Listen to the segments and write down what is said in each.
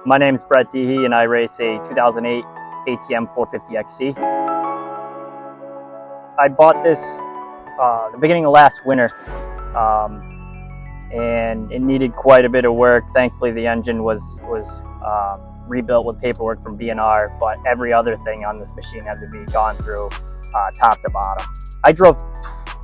My name is Brett Dehe, and I race a 2008 KTM 450XC. I bought this the beginning of last winter, and it needed quite a bit of work. Thankfully, the engine was rebuilt with paperwork from B&R, but every other thing on this machine had to be gone through top to bottom. I drove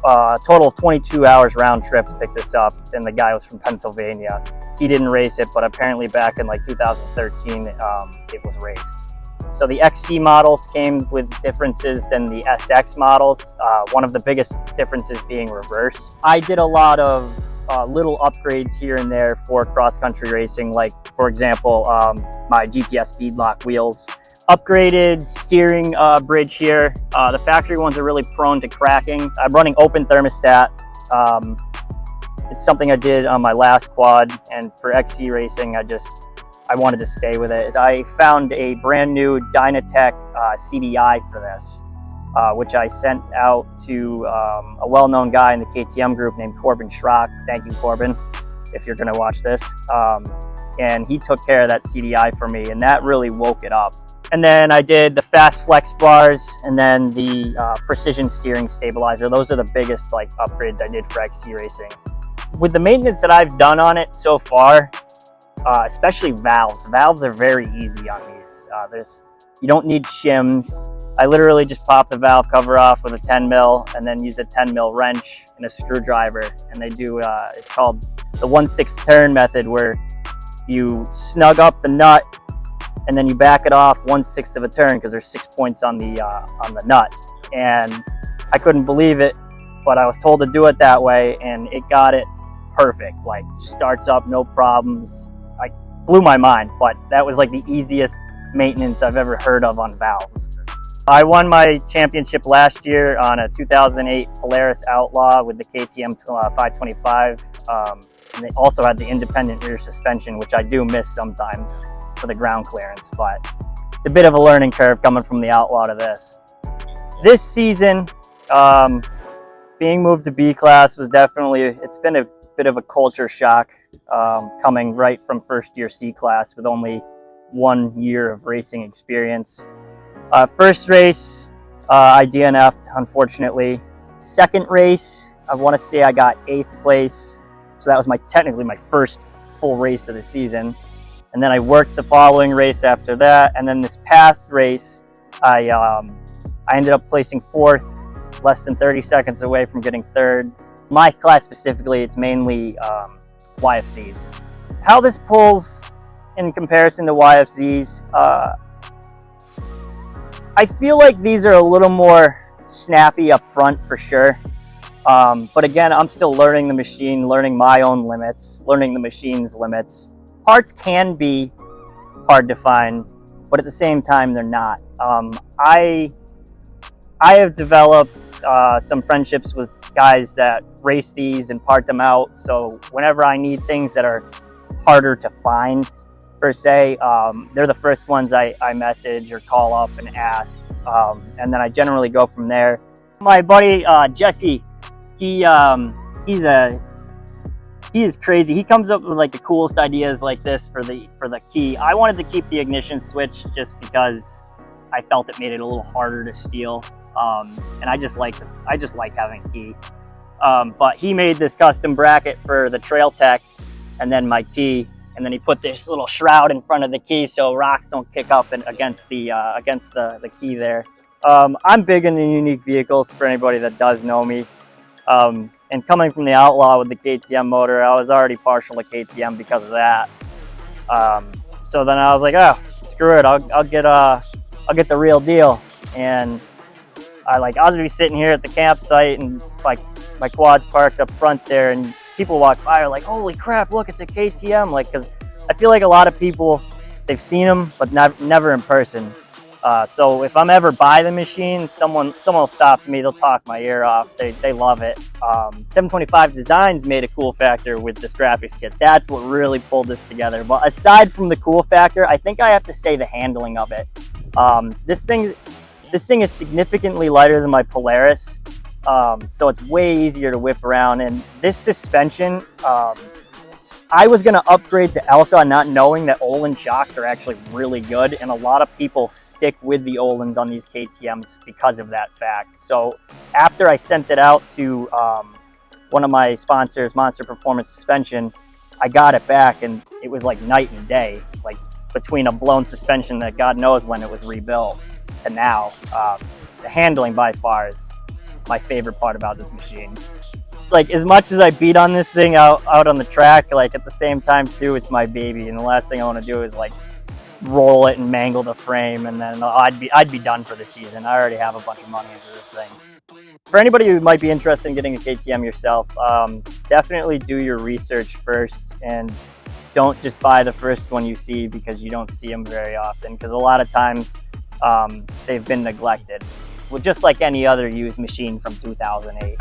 a total of 22 hours round trip to pick this up, and the guy was from Pennsylvania. He didn't race it, but apparently back in like 2013, it was raced. So the XC models came with differences than the SX models. One of the biggest differences being reverse. I did a lot of little upgrades here and there for cross-country racing, like for example, my GPS beadlock wheels. Upgraded steering bridge here. The factory ones are really prone to cracking. I'm running open thermostat. It's something I did on my last quad, and for XC racing, I wanted to stay with it. I found a brand new Dynatech CDI for this, which I sent out to a well-known guy in the KTM group named Corbin Schrock. Thank you, Corbin, if you're gonna watch this. And he took care of that CDI for me, and that really woke it up. And then I did the fast flex bars, and then the precision steering stabilizer. Those are the biggest upgrades I did for XC racing. With the maintenance that I've done on it so far, especially valves. Valves are very easy on these. You don't need shims. I literally just pop the valve cover off with a 10 mil and then use a 10 mil wrench and a screwdriver. And they do, it's called the 1/6 turn method, where you snug up the nut and then you back it off 1/6 of a turn, because there's 6 points on the nut. And I couldn't believe it, but I was told to do it that way, and it got it perfect. Like, starts up, no problems. Blew my mind, but that was like the easiest maintenance I've ever heard of on valves. I won my championship last year on a 2008 Polaris Outlaw with the KTM 525. And they also had the independent rear suspension, which I do miss sometimes for the ground clearance, but it's a bit of a learning curve coming from the Outlaw to this. This season, being moved to B class was definitely, it's been a bit of a culture shock, coming right from first year C class with only 1 year of racing experience. First race, I DNF'd, unfortunately. Second race, I want to say I got 8th place. So that was technically my first full race of the season. And then I worked the following race after that. And then this past race, I ended up placing 4th, less than 30 seconds away from getting 3rd. My class specifically, it's mainly YFCs. How this pulls in comparison to YFCs, I feel like these are a little more snappy up front for sure. But again, I'm still learning the machine, learning my own limits, learning the machine's limits. Parts can be hard to find, but at the same time, they're not. I have developed some friendships with guys that race these and part them out. So whenever I need things that are harder to find, per se, they're the first ones I message or call up and ask. And then I generally go from there. My buddy, Jesse, he is crazy. He comes up with like the coolest ideas like this for the key. I wanted to keep the ignition switch just because I felt it made it a little harder to steal. And I just like having a key. But he made this custom bracket for the Trail Tech and then my key, and then he put this little shroud in front of the key so rocks don't kick up against the key there. I'm big into unique vehicles, for anybody that does know me. And coming from the Outlaw with the KTM motor, I was already partial to KTM because of that. So then I was like, oh, screw it, I'll get the real deal. And I was gonna be sitting here at the campsite, and like my quad's parked up front there, and people walk by are like, holy crap, look, it's a KTM. Because I feel like a lot of people, they've seen them, but never in person. So if I'm ever by the machine, someone will stop me, they'll talk my ear off. They love it. 725 Designs made a cool factor with this graphics kit. That's what really pulled this together. But aside from the cool factor, I think I have to say the handling of it. This thing is significantly lighter than my Polaris. So it's way easier to whip around, and this suspension, I was going to upgrade to Elka, not knowing that Olin shocks are actually really good, and a lot of people stick with the Olins on these KTMs because of that fact. So after I sent it out to one of my sponsors, Monster Performance Suspension, I got it back, and it was like night and day, like between a blown suspension that God knows when it was rebuilt to now. The handling by far is my favorite part about this machine. Like, as much as I beat on this thing out on the track, like at the same time too, it's my baby, and the last thing I want to do is like roll it and mangle the frame, and then I'd be done for the season. I already have a bunch of money into this thing. For anybody who might be interested in getting a KTM yourself, definitely do your research first, and don't just buy the first one you see, because you don't see them very often, because a lot of times they've been neglected. Well, just like any other used machine from 2008.